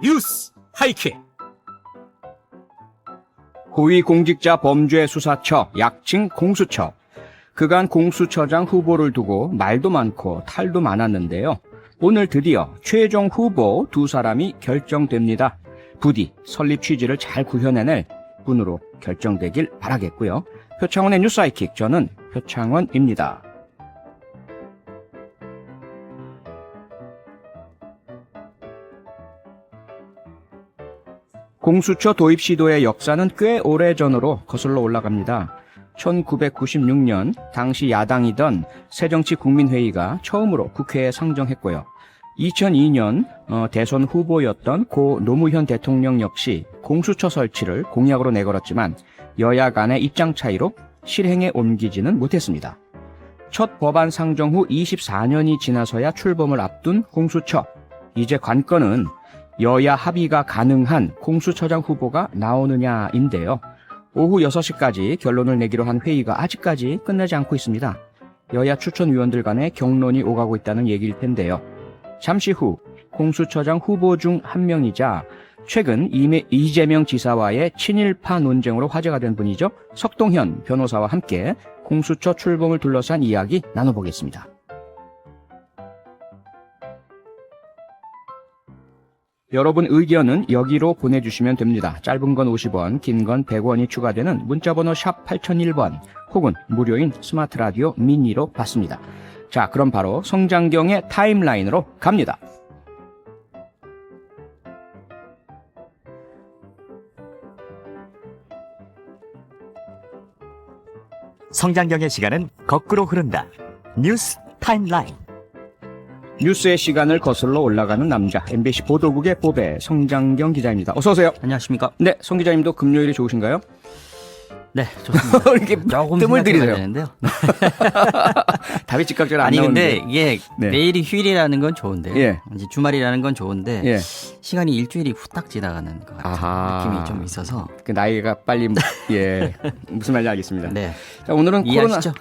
뉴스 하이킥. 고위공직자 범죄수사처, 약칭 공수처. 그간 공수처장 후보를 두고 말도 많고 탈도 많았는데요. 오늘 드디어 최종 후보 두 사람이 결정됩니다. 부디 설립 취지를 잘 구현해낼 분으로 결정되길 바라겠고요. 표창원의 뉴스 하이킥, 저는 표창원입니다. 공수처 도입 시도의 역사는 꽤 오래전으로 거슬러 올라갑니다. 1996년 당시 야당이던 새정치국민회의가 처음으로 국회에 상정했고요. 2002년 대선 후보였던 고 노무현 대통령 역시 공수처 설치를 공약으로 내걸었지만 여야 간의 입장 차이로 실행에 옮기지는 못했습니다. 첫 법안 상정 후 24년이 지나서야 출범을 앞둔 공수처. 이제 관건은 여야 합의가 가능한 공수처장 후보가 나오느냐인데요. 오후 6시까지 결론을 내기로 한 회의가 아직까지 끝나지 않고 있습니다. 여야 추천위원들 간의 격론이 오가고 있다는 얘기일 텐데요. 잠시 후 공수처장 후보 중 한 명이자 최근 이재명 지사와의 친일파 논쟁으로 화제가 된 분이죠. 석동현 변호사와 함께 공수처 출범을 둘러싼 이야기 나눠보겠습니다. 여러분 의견은 여기로 보내주시면 됩니다. 짧은 건 50원, 긴 건 100원이 추가되는 문자번호 샵 8001번 혹은 무료인 스마트 라디오 미니로 받습니다. 자, 그럼 바로 성장경의 타임라인으로 갑니다. 성장경의 시간은 거꾸로 흐른다. 뉴스 타임라인. 뉴스의 시간을 거슬러 올라가는 남자, MBC 보도국의 보배 성장경 기자입니다. 어서 오세요. 안녕하십니까? 네, 성 기자님도 금요일이 좋으신가요? 네, 좋습니다. 이렇게 조금 뜸을 들이세요. 되는데요. 답이 즉각적으로 안 아니 나오는데. 근데 이게 네. 내일이 휴일이라는 건 좋은데요. 예. 이제 주말이라는 건 좋은데 예. 시간이 일주일이 후딱 지나가는 것 같은 아하. 느낌이 좀 있어서. 그 나이가 빨리 예 무슨 말인지 알겠습니다. 네. 자, 오늘은 이해하시죠?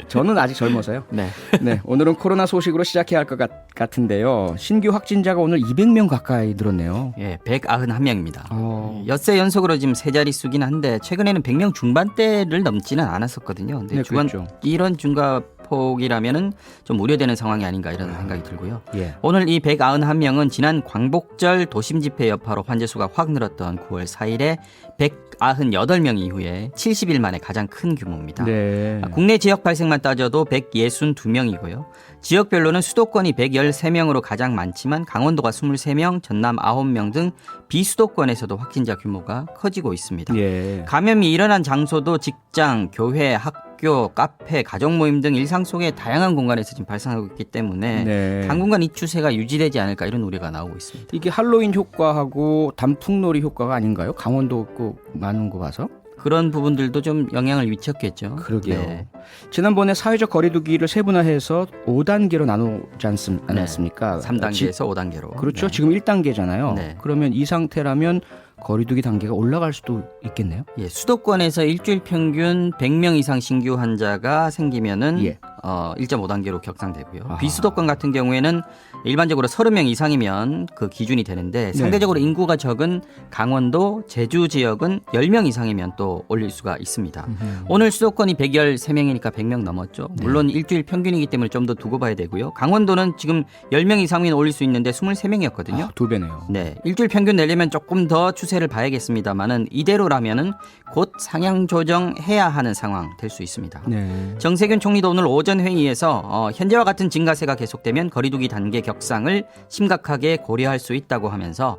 저는 아직 젊어서요. 네. 네, 오늘은 코로나 소식으로 시작해야 할 것 같은데요. 신규 확진자가 오늘 200명 가까이 늘었네요. 예, 191명입니다. 엿새 연속으로 지금 세 자릿수긴 한데 최근에는 100명 중반대를 넘지는 않았었거든요. 근데 네, 그랬죠. 이런 중과폭이라면은 좀 우려되는 상황이 아닌가 이런 생각이 들고요. 예. 오늘 이 191명은 지난 광복절 도심 집회 여파로 환자 수가 확 늘었던 9월 4일에 198명 이후에 70일 만에 가장 큰 규모입니다. 네. 국내 지역 발생만 따져도 162명이고요. 지역별로는 수도권이 113명으로 가장 많지만 강원도가 23명, 전남 9명 등 비수도권에서도 확진자 규모가 커지고 있습니다. 예. 감염이 일어난 장소도 직장, 교회, 학교, 카페, 가족 모임 등 일상 속의 다양한 공간에서 지금 발생하고 있기 때문에 네. 당분간 이 추세가 유지되지 않을까 이런 우려가 나오고 있습니다. 이게 할로윈 효과하고 단풍놀이 효과가 아닌가요? 강원도 꼭 많은 거 봐서. 그런 부분들도 좀 영향을 미쳤겠죠. 그러게요. 네. 지난번에 사회적 거리두기를 세분화해서 5단계로 나누지 않았습니까? 3단계에서 5단계로. 그렇죠. 네. 지금 1단계잖아요. 네. 그러면 이 상태라면 거리두기 단계가 올라갈 수도 있겠네요. 예, 수도권에서 일주일 평균 100명 이상 신규 환자가 생기면은 예. 1.5단계로 격상되고요. 아하. 비수도권 같은 경우에는 일반적으로 30명 이상이면 그 기준이 되는데 상대적으로 인구가 적은 강원도, 제주 지역은 10명 이상이면 또 올릴 수가 있습니다. 오늘 수도권이 113명이니까 100명 넘었죠. 물론 일주일 평균이기 때문에 좀 더 두고 봐야 되고요. 강원도는 지금 10명 이상이면 올릴 수 있는데 23명이었거든요. 아, 2배네요. 네, 일주일 평균 내려면 조금 더 추세를 봐야겠습니다만은 이대로라면은 곧 상향 조정해야 하는 상황 될 수 있습니다. 네. 정세균 총리도 오늘 오전 회의에서 현재와 같은 증가세가 계속되면 거리두기 단계 격상을 심각하게 고려할 수 있다고 하면서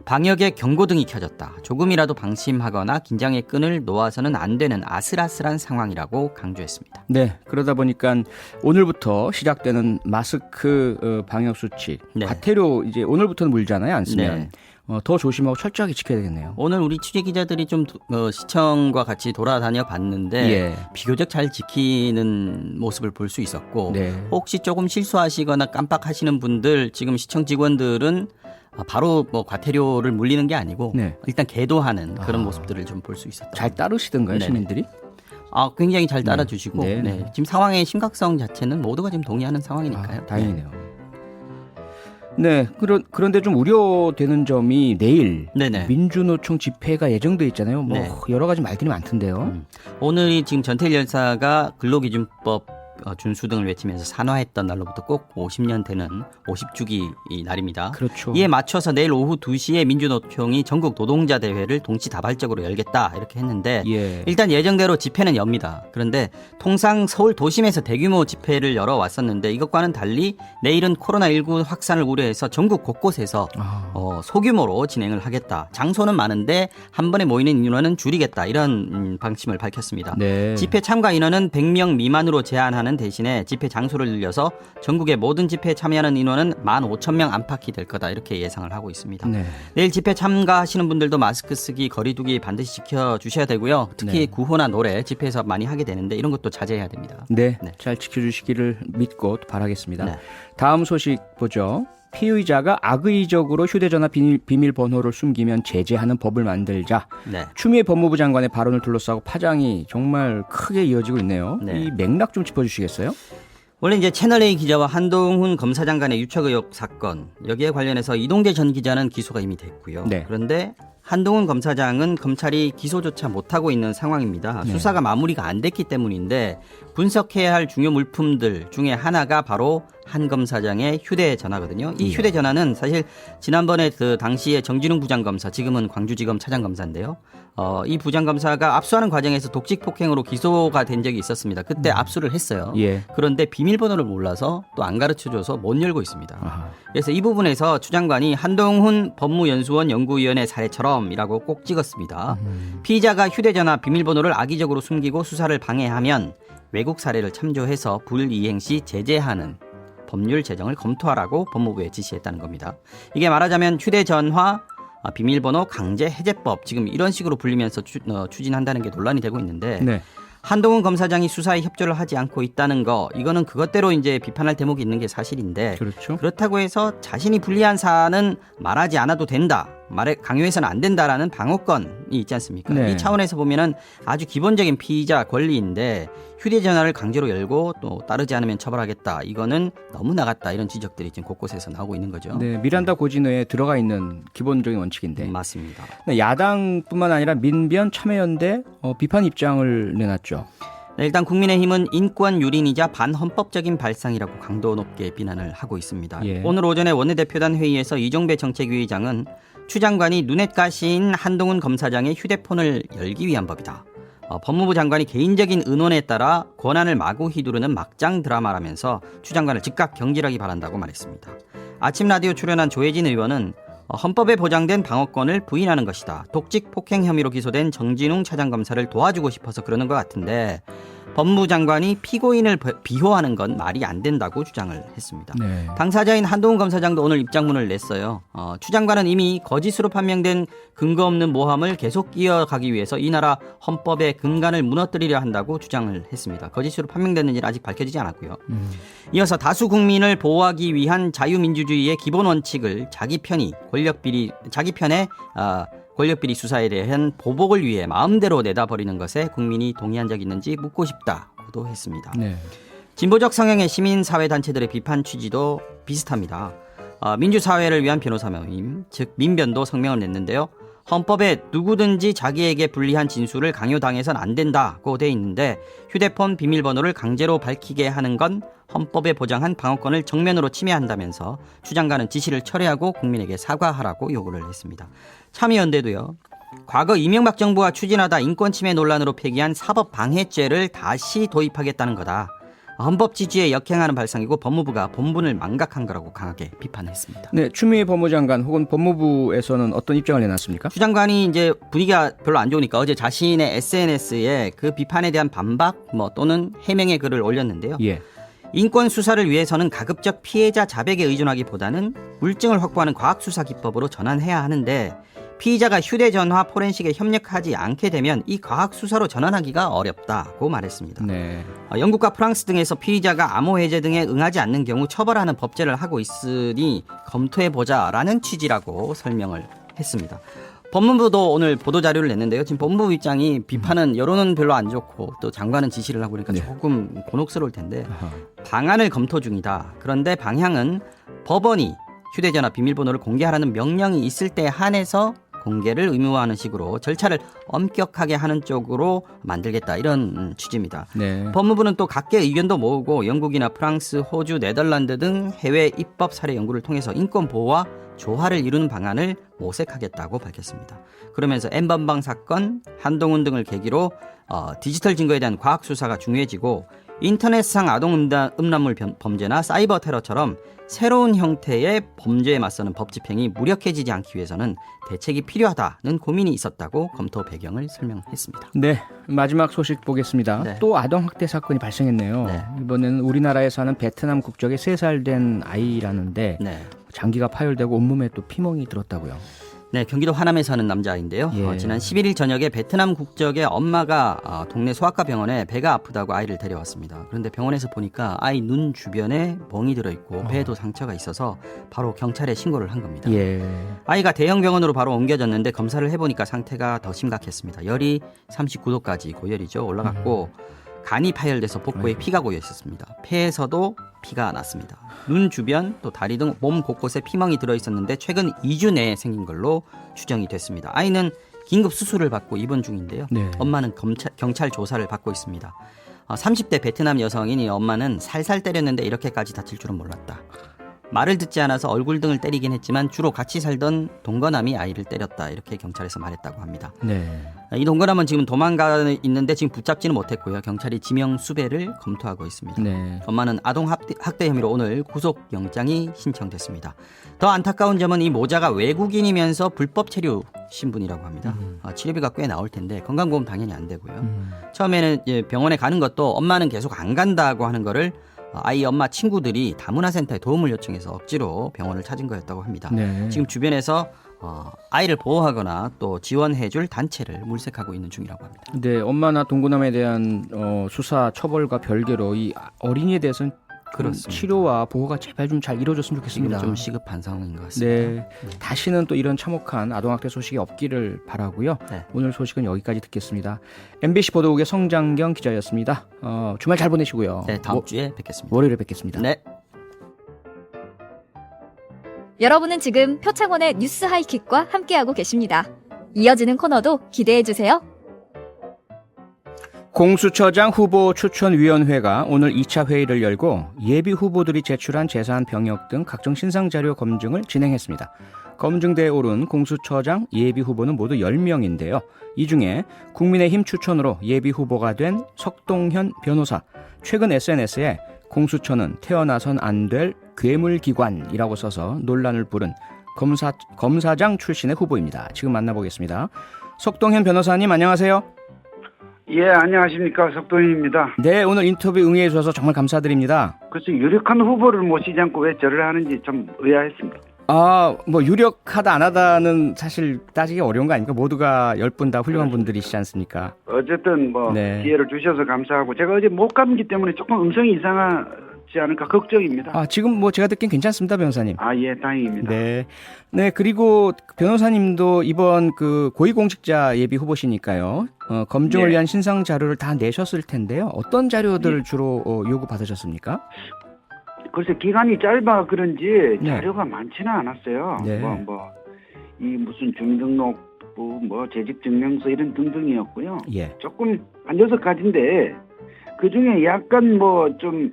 방역에 경고등이 켜졌다. 조금이라도 방심하거나 긴장의 끈을 놓아서는 안 되는 아슬아슬한 상황이라고 강조했습니다. 네, 그러다 보니까 오늘부터 시작되는 마스크 방역 수칙, 네. 과태료 이제 오늘부터는 물잖아요, 안 쓰면. 네. 더 조심하고 철저하게 지켜야 되겠네요. 오늘 우리 취재 기자들이 좀 시청과 같이 돌아다녀 봤는데 예. 비교적 잘 지키는 모습을 볼 수 있었고 네. 혹시 조금 실수하시거나 깜빡하시는 분들 지금 시청 직원들은 바로 뭐 과태료를 물리는 게 아니고 네. 일단 계도하는 그런 모습들을 좀 볼 수 있었다. 잘 따르시던가요, 네네. 시민들이? 굉장히 잘 따라주시고 네. 네. 지금 상황의 심각성 자체는 모두가 지금 동의하는 상황이니까요. 다행이네요. 네, 그런데 좀 우려되는 점이 내일 네네. 민주노총 집회가 예정돼 있잖아요. 뭐 네. 여러 가지 말들이 많던데요. 오늘이 지금 전태일 열사가 근로기준법 준수 등을 외치면서 산화했던 날로부터 꼭 50년 되는 50주기 이 날입니다. 그렇죠. 이에 맞춰서 내일 오후 2시에 민주노총이 전국 노동자 대회를 동시다발적으로 열겠다 이렇게 했는데 예. 일단 예정대로 집회는 엽니다. 그런데 통상 서울 도심에서 대규모 집회를 열어왔었는데 이것과는 달리 내일은 코로나19 확산을 우려해서 전국 곳곳에서 소규모로 진행을 하겠다. 장소는 많은데 한 번에 모이는 인원은 줄이겠다. 이런 방침을 밝혔습니다. 네. 집회 참가 인원은 100명 미만으로 제한하는 대신에 집회 장소를 늘려서 전국의 모든 집회에 참여하는 인원은 15,000명 안팎이 될 거다. 이렇게 예상을 하고 있습니다. 네. 내일 집회 참가하시는 분들도 마스크 쓰기, 거리 두기 반드시 지켜주셔야 되고요. 특히 네. 구호나 노래 집회에서 많이 하게 되는데 이런 것도 자제해야 됩니다. 네, 네. 잘 지켜주시기를 믿고 바라겠습니다. 네. 다음 소식 보죠. 피의자가 악의적으로 휴대전화 비밀번호를 숨기면 제재하는 법을 만들자. 네. 추미애 법무부 장관의 발언을 둘러싸고 파장이 정말 크게 이어지고 있네요. 네. 이 맥락 좀 짚어주시겠어요? 원래 이제 채널A 기자와 한동훈 검사장 간의 유착 의혹 사건 여기에 관련해서 이동재 전 기자는 기소가 이미 됐고요. 네. 그런데 한동훈 검사장은 검찰이 기소조차 못하고 있는 상황입니다. 네. 수사가 마무리가 안 됐기 때문인데 분석해야 할 중요 물품들 중에 하나가 바로 한 검사장의 휴대전화거든요. 이 예. 휴대전화는 사실 지난번에 그 당시에 정진웅 부장검사, 지금은 광주지검 차장검사인데요. 이 부장검사가 압수하는 과정에서 독직 폭행으로 기소가 된 적이 있었습니다. 그때 압수를 했어요. 예. 그런데 비밀번호를 몰라서 또 안 가르쳐줘서 못 열고 있습니다. 아하. 그래서 이 부분에서 추 장관이 한동훈 법무연수원 연구위원회 사례처럼이라고 꼭 찍었습니다. 피의자가 휴대전화 비밀번호를 악의적으로 숨기고 수사를 방해하면 외국 사례를 참조해서 불이행 시 제재하는 법률 제정을 검토하라고 법무부에 지시했다는 겁니다. 이게 말하자면 휴대전화 비밀번호 강제 해제법 지금 이런 식으로 불리면서 추진한다는 게 논란이 되고 있는데 네. 한동훈 검사장이 수사에 협조를 하지 않고 있다는 거 이거는 그것대로 이제 비판할 대목이 있는 게 사실인데 그렇죠. 그렇다고 해서 자신이 불리한 사안은 말하지 않아도 된다. 말에 강요해서는 안 된다라는 방어권이 있지 않습니까? 네. 이 차원에서 보면은 아주 기본적인 피의자 권리인데 휴대전화를 강제로 열고 또 따르지 않으면 처벌하겠다. 이거는 너무 나갔다. 이런 지적들이 지금 곳곳에서 나오고 있는 거죠. 네, 미란다 고지노에 들어가 있는 기본적인 원칙인데 맞습니다. 네, 야당뿐만 아니라 민변 참여연대 비판 입장을 내놨죠. 네, 일단 국민의힘은 인권 유린이자 반헌법적인 발상이라고 강도 높게 비난을 하고 있습니다. 예. 오늘 오전에 원내대표단 회의에서 이종배 정책위의장은 추 장관이 눈엣 가시인 한동훈 검사장의 휴대폰을 열기 위한 법이다. 법무부 장관이 개인적인 의논에 따라 권한을 마구 휘두르는 막장 드라마라면서 추 장관을 즉각 경질하기 바란다고 말했습니다. 아침 라디오 출연한 조혜진 의원은 헌법에 보장된 방어권을 부인하는 것이다. 독직 폭행 혐의로 기소된 정진웅 차장검사를 도와주고 싶어서 그러는 것 같은데 법무부 장관이 피고인을 비호하는 건 말이 안 된다고 주장을 했습니다. 네. 당사자인 한동훈 검사장도 오늘 입장문을 냈어요. 추 장관은 이미 거짓으로 판명된 근거 없는 모함을 계속 이어가기 위해서 이 나라 헌법의 근간을 무너뜨리려 한다고 주장을 했습니다. 거짓으로 판명됐는지는 아직 밝혀지지 않았고요. 이어서 다수 국민을 보호하기 위한 자유민주주의의 기본 원칙을 자기 편의 권력비리 수사에 대한 보복을 위해 마음대로 내다버리는 것에 국민이 동의한 적이 있는지 묻고 싶다고도 했습니다. 네. 진보적 성향의 시민사회단체들의 비판 취지도 비슷합니다. 민주사회를 위한 변호사 모임, 즉 민변도 성명을 냈는데요. 헌법에 누구든지 자기에게 불리한 진술을 강요당해서는 안 된다고 돼 있는데 휴대폰 비밀번호를 강제로 밝히게 하는 건 헌법에 보장한 방어권을 정면으로 침해한다면서 추 장관은 지시를 철회하고 국민에게 사과하라고 요구를 했습니다. 참여연대도요. 과거 이명박 정부가 추진하다 인권침해 논란으로 폐기한 사법방해죄를 다시 도입하겠다는 거다. 헌법 지지에 역행하는 발상이고 법무부가 본분을 망각한 거라고 강하게 비판했습니다. 네, 추미애 법무장관 혹은 법무부에서는 어떤 입장을 내놨습니까? 추 장관이 이제 분위기가 별로 안 좋으니까 어제 자신의 SNS에 그 비판에 대한 반박 또는 해명의 글을 올렸는데요. 예. 인권 수사를 위해서는 가급적 피해자 자백에 의존하기보다는 물증을 확보하는 과학 수사 기법으로 전환해야 하는데 피의자가 휴대전화 포렌식에 협력하지 않게 되면 이 과학 수사로 전환하기가 어렵다고 말했습니다. 네. 영국과 프랑스 등에서 피의자가 암호 해제 등에 응하지 않는 경우 처벌하는 법제를 하고 있으니 검토해보자라는 취지라고 설명을 했습니다. 법무부도 오늘 보도자료를 냈는데요. 지금 법무부 입장이 비판은 여론은 별로 안 좋고 또 장관은 지시를 하고 그러니까 네. 조금 곤혹스러울 텐데 아하. 방안을 검토 중이다. 그런데 방향은 법원이 휴대전화 비밀번호를 공개하라는 명령이 있을 때 한해서 공개를 의무화하는 식으로 절차를 엄격하게 하는 쪽으로 만들겠다 이런 취지입니다. 네. 법무부는 또 각계 의견도 모으고 영국이나 프랑스, 호주, 네덜란드 등 해외 입법 사례 연구를 통해서 인권 보호와 조화를 이루는 방안을 모색하겠다고 밝혔습니다. 그러면서 N번방 사건, 한동훈 등을 계기로 디지털 증거에 대한 과학 수사가 중요해지고 인터넷상 아동 음란물 범죄나 사이버 테러처럼 새로운 형태의 범죄에 맞서는 법 집행이 무력해지지 않기 위해서는 대책이 필요하다는 고민이 있었다고 검토 배경을 설명했습니다. 네, 마지막 소식 보겠습니다. 네. 또 아동학대 사건이 발생했네요. 네. 이번에는 우리나라에 사는 베트남 국적의 3살 된 아이라는데 네. 장기가 파열되고 온몸에 또 피멍이 들었다고요. 네, 경기도 하남에 사는 남자아이인데요. 예. 지난 11일 저녁에 베트남 국적의 엄마가 동네 소아과 병원에 배가 아프다고 아이를 데려왔습니다. 그런데 병원에서 보니까 아이 눈 주변에 멍이 들어있고 배에도 상처가 있어서 바로 경찰에 신고를 한 겁니다. 예. 아이가 대형 병원으로 바로 옮겨졌는데 검사를 해보니까 상태가 더 심각했습니다. 열이 39도까지 고열이죠. 올라갔고 간이 파열돼서 복부에 피가 고여 있었습니다. 폐에서도 피가 났습니다. 눈 주변 또 다리 등 몸 곳곳에 피멍이 들어있었는데 최근 2주 내에 생긴 걸로 추정이 됐습니다. 아이는 긴급 수술을 받고 입원 중인데요. 네. 엄마는 경찰 조사를 받고 있습니다. 30대 베트남 여성이니 엄마는 살살 때렸는데 이렇게까지 다칠 줄은 몰랐다. 말을 듣지 않아서 얼굴 등을 때리긴 했지만 주로 같이 살던 동거남이 아이를 때렸다. 이렇게 경찰에서 말했다고 합니다. 네. 이 동거남은 지금 도망가 있는데 지금 붙잡지는 못했고요. 경찰이 지명 수배를 검토하고 있습니다. 네. 엄마는 아동 학대 혐의로 오늘 구속영장이 신청됐습니다. 더 안타까운 점은 이 모자가 외국인이면서 불법 체류 신분이라고 합니다. 치료비가 꽤 나올 텐데 건강보험 당연히 안 되고요. 처음에는 병원에 가는 것도 엄마는 계속 안 간다고 하는 거를 아이 엄마 친구들이 다문화센터에 도움을 요청해서 억지로 병원을 찾은 거였다고 합니다. 네. 지금 주변에서 아이를 보호하거나 또 지원해줄 단체를 물색하고 있는 중이라고 합니다. 네, 엄마나 동거남에 대한 수사 처벌과 별개로 이 어린이에 대해서는 그렇습니다. 치료와 보호가 제발 좀 잘 이루어졌으면 지금 좋겠습니다. 좀 시급한 상황인 것 같습니다. 네, 다시는 또 이런 참혹한 아동학대 소식이 없기를 바라고요. 네. 오늘 소식은 여기까지 듣겠습니다. MBC 보도국의 성장경 기자였습니다. 주말 잘 보내시고요. 네, 다음 주에 뵙겠습니다. 월요일에 뵙겠습니다. 네. 여러분은 지금 표창원의 뉴스 하이킥과 함께하고 계십니다. 이어지는 코너도 기대해주세요. 공수처장 후보 추천위원회가 오늘 2차 회의를 열고 예비 후보들이 제출한 재산 병역 등 각종 신상 자료 검증을 진행했습니다. 검증대에 오른 공수처장 예비 후보는 모두 10명인데요. 이 중에 국민의힘 추천으로 예비 후보가 된 석동현 변호사. 최근 SNS에 공수처는 태어나선 안 될 괴물기관이라고 써서 논란을 부른 검사장 출신의 후보입니다. 지금 만나보겠습니다. 석동현 변호사님 안녕하세요. 예, 안녕하십니까. 석동현입니다. 네, 오늘 인터뷰 응해 주셔서 정말 감사드립니다. 그래서 유력한 후보를 모시지 않고 왜 저를 하는지 좀 의아했습니다. 뭐 유력하다 안 하다는 사실 따지기 어려운 거 아닙니까? 모두가 10분 다 훌륭한 분들이시지 않습니까? 어쨌든 네. 기회를 주셔서 감사하고 제가 어제 못 감기 때문에 조금 음성이 이상하지 않을까 걱정입니다. 지금 제가 듣긴 괜찮습니다, 변호사님. 예, 다행입니다. 네. 네, 그리고 변호사님도 이번 그 고위공직자 예비 후보시니까요. 검증을 네. 위한 신상 자료를 다 내셨을 텐데요. 어떤 자료들을 주로 요구 받으셨습니까? 글쎄 기간이 짧아 그런지 네. 자료가 많지는 않았어요. 네. 이 무슨 주민등록부, 재직증명서 이런 등등이었고요. 예. 조금 한 6가지인데 그 중에 약간 좀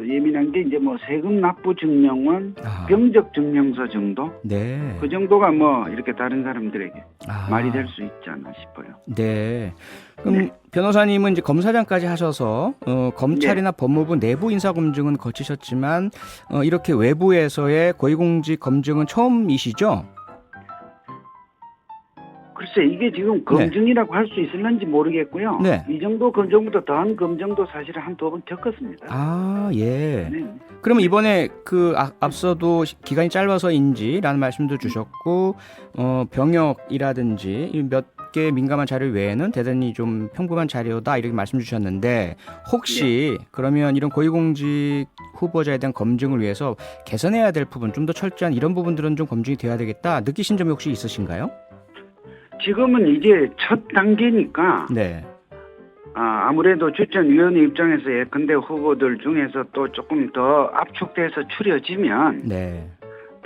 예민한 게 이제 세금 납부 증명원, 병적 증명서 정도? 네. 그 정도가 이렇게 다른 사람들에게 말이 될 수 있지 않나 싶어요. 네. 그럼 변호사님은 이제 검사장까지 하셔서 검찰이나 법무부 내부 인사 검증은 거치셨지만 이렇게 외부에서의 고위공직 검증은 처음이시죠? 글쎄 이게 지금 검증이라고 할 수 있을는지 모르겠고요. 네. 이 정도 검증보다 더한 검증도 사실은 한두 번 겪었습니다. 예. 네. 그러면 이번에 앞서도 기간이 짧아서인지라는 말씀도 주셨고 병역이라든지 몇 개 민감한 자료 외에는 대단히 좀 평범한 자료다 이렇게 말씀 주셨는데 혹시 그러면 이런 고위공직 후보자에 대한 검증을 위해서 개선해야 될 부분 좀 더 철저한 이런 부분들은 좀 검증이 돼야 되겠다 느끼신 점이 혹시 있으신가요? 지금은 이제 첫 단계니까 네. 아무래도 추천위원회 입장에서 예컨대 후보들 중에서 또 조금 더 압축돼서 추려지면 네.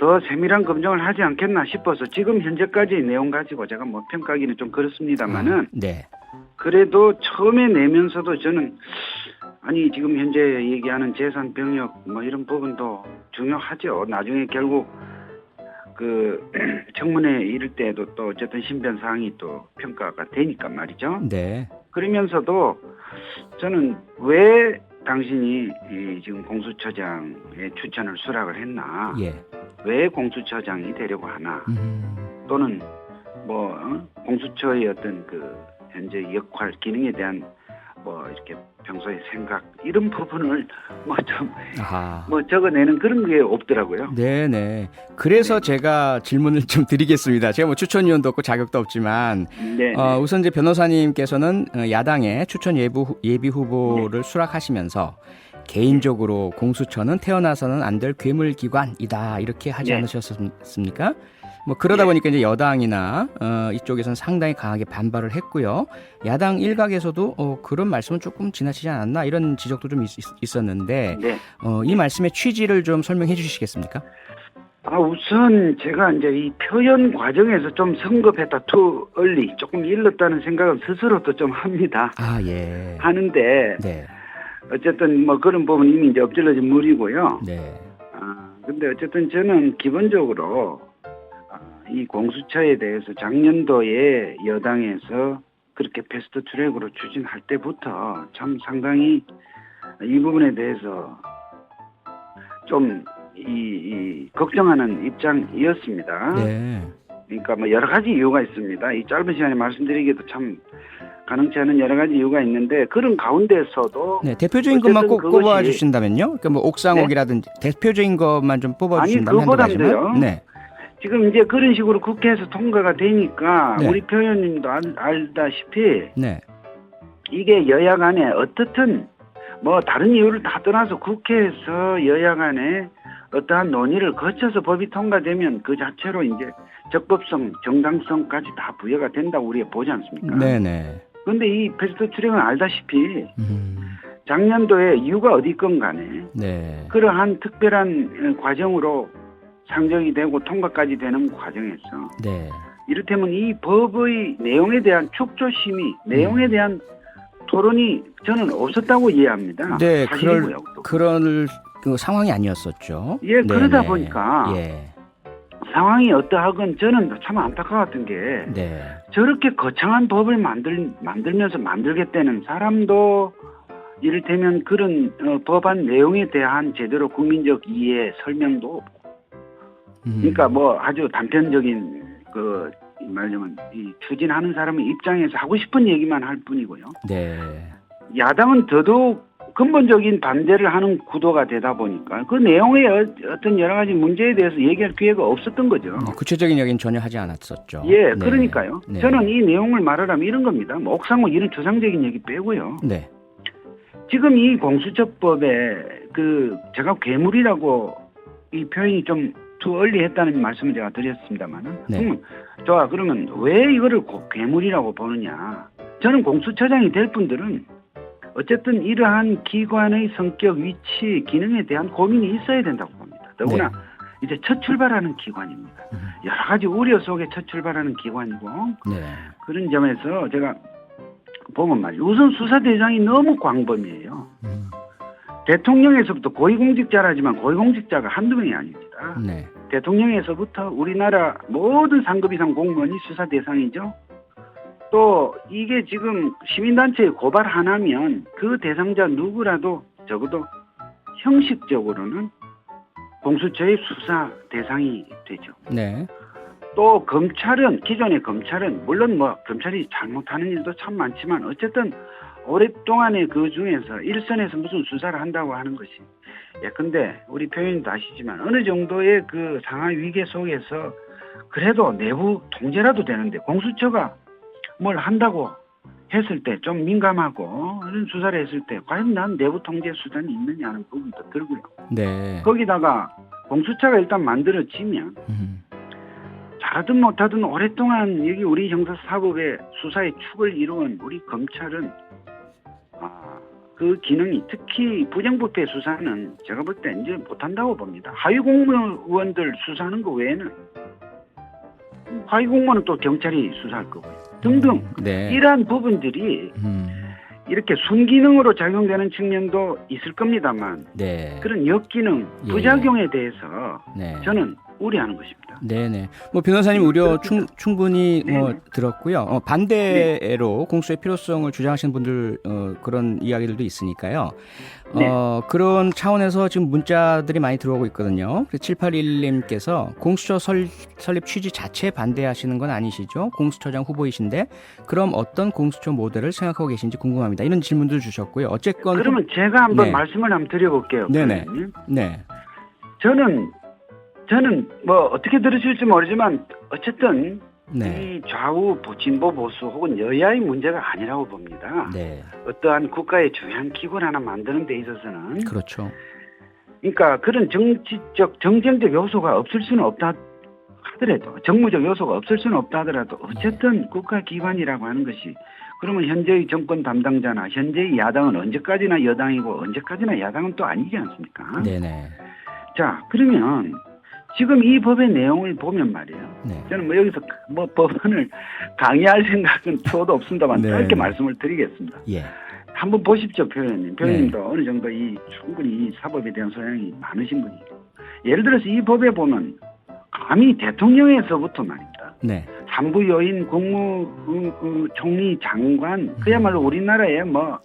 더 세밀한 검증을 하지 않겠나 싶어서 지금 현재까지의 내용 가지고 제가 뭐 평가하기는 좀 그렇습니다만은 네. 그래도 처음에 내면서도 저는 아니 지금 현재 얘기하는 재산 병역 뭐 이런 부분도 중요하죠. 나중에 결국 그 청문회 이럴 때에도 또 어쨌든 신변 사항이 또 평가가 되니까 말이죠. 네. 그러면서도 저는 왜 당신이 이 지금 공수처장의 추천을 수락을 했나? 예. 왜 공수처장이 되려고 하나? 또는 뭐 공수처의 어떤 그 현재 역할, 기능에 대한 뭐 이렇게 평소의 생각 이런 부분을 뭐 좀 뭐 적어내는 그런 게 없더라고요. 네네. 그래서 제가 질문을 좀 드리겠습니다. 제가 뭐 추천위원도 없고 자격도 없지만 네. 우선 이제 변호사님께서는 야당의 추천 예비 후보를 수락하시면서 개인적으로 공수처는 태어나서는 안 될 괴물기관이다 이렇게 하지 네. 않으셨습니까? 뭐 그러다 네. 보니까 이제 여당이나 이쪽에서는 상당히 강하게 반발을 했고요. 야당 일각에서도 그런 말씀은 조금 지나치지 않았나 이런 지적도 좀 있었는데 네. 이 말씀의 취지를 좀 설명해 주시겠습니까? 우선 제가 이제 이 표현 과정에서 좀 성급했다, too early, 조금 일렀다는 생각은 스스로도 좀 합니다. 예. 하는데 네. 어쨌든 뭐 그런 부분 이미 이제 엎질러진 물이고요. 네. 근데 어쨌든 저는 기본적으로 이 공수처에 대해서 작년도에 여당에서 그렇게 패스트 트랙으로 추진할 때부터 참 상당히 이 부분에 대해서 좀 이 걱정하는 입장이었습니다. 네. 그러니까 뭐 여러 가지 이유가 있습니다. 이 짧은 시간에 말씀드리기도 참 가능치 않은 여러 가지 이유가 있는데 그런 가운데서도 네, 대표적인 것만 꼭 어쨌든 꼽아 주신다면요. 그러니까 뭐 옥상옥이라든지 대표적인 것만 좀 뽑아 주신다면 아니, 그거보다도요. 네. 지금 이제 그런 식으로 국회에서 통과가 되니까 네. 우리 표현님도 알다시피 네. 이게 여야 간에 어떻든 뭐 다른 이유를 다 떠나서 국회에서 여야 간에 어떠한 논의를 거쳐서 법이 통과되면 그 자체로 이제 적법성, 정당성까지 다 부여가 된다고 우리가 보지 않습니까? 네네. 그런데 이 패스트 트랙은 알다시피 작년도에 이유가 어디건 간에 네. 그러한 특별한 과정으로 상정이 되고 통과까지 되는 과정에서 네. 이를테면 이 법의 내용에 대한 축조심의, 내용에 대한 토론이 저는 없었다고 이해합니다. 네, 사실이고요. 그런 그 상황이 아니었었죠. 예, 그러다 네네. 보니까 예. 상황이 어떠하건 저는 참 안타까웠던 게 네. 저렇게 거창한 법을 만들면서 만들겠다는 사람도 이를테면 그런 법안 내용에 대한 제대로 국민적 이해 설명도 없고 그러니까 뭐 아주 단편적인 그 말하자면 이 추진하는 사람의 입장에서 하고 싶은 얘기만 할 뿐이고요. 네. 야당은 더더욱 근본적인 반대를 하는 구도가 되다 보니까 그 내용의 어떤 여러 가지 문제에 대해서 얘기할 기회가 없었던 거죠. 구체적인 얘기는 전혀 하지 않았었죠. 예, 네. 그러니까요. 네. 저는 이 내용을 말하라면 이런 겁니다. 뭐 옥상옥 이런 추상적인 얘기 빼고요. 네. 지금 이 공수처법에 그 제가 괴물이라고 이 표현이 좀 투얼리했다는 말씀을 제가 드렸습니다만은 네. 좋아 그러면 왜 이거를 괴물이라고 보느냐? 저는 공수처장이 될 분들은 어쨌든 이러한 기관의 성격, 위치, 기능에 대한 고민이 있어야 된다고 봅니다. 더구나 네. 이제 첫 출발하는 기관입니다. 여러 가지 우려 속에 첫 출발하는 기관이고 네. 그런 점에서 제가 보면 말이에요. 우선 수사대상이 너무 광범위해요. 대통령에서부터 고위공직자라지만 고위공직자가 한두 명이 아닙니다. 네. 대통령에서부터 우리나라 모든 상급 이상 공무원이 수사 대상이죠. 또 이게 지금 시민단체에 고발 하나면 그 대상자 누구라도 적어도 형식적으로는 공수처의 수사 대상이 되죠. 네. 또 검찰은 기존의 검찰은 물론 뭐 검찰이 잘못하는 일도 참 많지만 어쨌든 오랫동안의 그 중에서 일선에서 무슨 수사를 한다고 하는 것이 예컨대 우리 표현도 아시지만 어느 정도의 그 상하 위계 속에서 그래도 내부 통제라도 되는데 공수처가 뭘 한다고 했을 때 좀 민감하고 이런 수사를 했을 때 과연 난 내부 통제 수단이 있느냐 하는 부분도 들고요. 네. 거기다가 공수처가 일단 만들어지면 잘하든 못하든 오랫동안 여기 우리 형사사법의 수사의 축을 이루은 우리 검찰은 그 기능이 특히 부정부패 수사는 제가 볼 때 이제 못한다고 봅니다. 하위 공무원들 수사하는 거 외에는 하위 공무원은 또 경찰이 수사할 거고요. 등등 네. 이러한 부분들이 이렇게 순기능으로 작용되는 측면도 있을 겁니다만 네. 그런 역기능, 예. 부작용에 대해서 네. 저는 우려하는 것입니다. 네네. 뭐 변호사님 우려 충분히 뭐 네네. 들었고요. 반대로 공수의 필요성을 주장하시는 분들 그런 이야기들도 있으니까요. 네. 그런 차원에서 지금 문자들이 많이 들어오고 있거든요. 7811님께서 공수처 설립 취지 자체에 반대하시는 건 아니시죠? 공수처장 후보이신데 그럼 어떤 공수처 모델을 생각하고 계신지 궁금합니다. 이런 질문도 주셨고요. 어쨌건 그러면 제가 한번 네. 말씀을 한번 드려볼게요. 네네. 선생님. 네. 저는 뭐 어떻게 들으실지 모르지만 어쨌든 네. 이 좌우 진보 보수 혹은 여야의 문제가 아니라고 봅니다. 네. 어떠한 국가의 중요한 기관 하나 만드는 데 있어서는 그렇죠. 그러니까 그런 정쟁적 요소가 없을 수는 없다 하더라도 정무적 요소가 없을 수는 없다 하더라도 어쨌든 국가기관이라고 하는 것이 그러면 현재의 정권 담당자나 현재의 야당은 언제까지나 여당이고 언제까지나 야당은 또 아니지 않습니까? 네네. 자 그러면 지금 이 법의 내용을 보면 말이에요. 네. 저는 뭐 여기서 뭐 법안을 강의할 생각은 저도 없습니다만 네. 짧게 말씀을 드리겠습니다. 예. 한번 보십시오, 표현님. 표현님도 네. 어느 정도 충분히 이 사법에 대한 소양이 많으신 분이에요. 예를 들어서 이 법에 보면 감히 대통령에서부터 말입니다. 네. 산부 요인, 총리, 장관, 그야말로 우리나라에 뭐